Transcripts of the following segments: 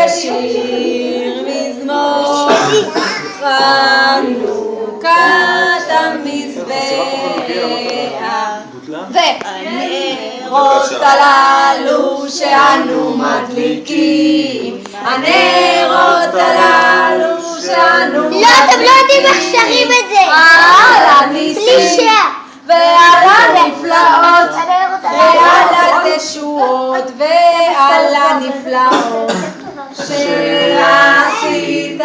בשיר מזמור חנוכת המזבח והנרות הללו שאנו מדליקים, הנרות הללו שאנו מדליקים, לא, אתם לא יודעים איך שרים את זה. על הניסים ועל הנפלאות ועל התשועות ועל הנפלאות שעשית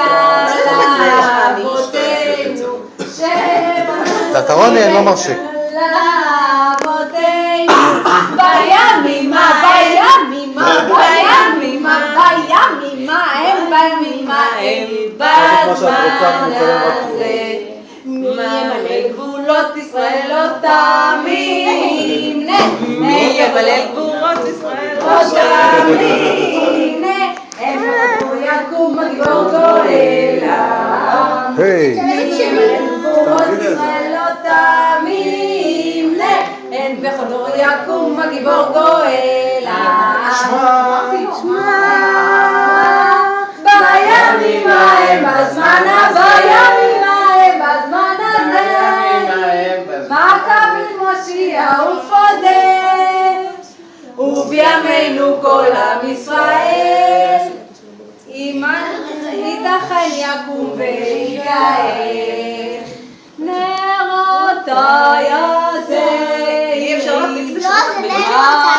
לאבותינו, תיאטרון לא מרשה. לאבותינו בימימה הם בזמן הזה. מי ימלא גבולות ישראל לא תאמין, מי ימלא גבולות ישראל לא תאמין, הם לא יקום הגיבור גואלה. מי ימלא גבולות ישראל לא תאמין, אין בכל דור יקום הגיבור גואלה. בימים ההם בזמן מכבי מושיע ופודה, ובימינו כל עם ישראל ייתכן יקום ויגאל. נרות היזל, לא, זה נרות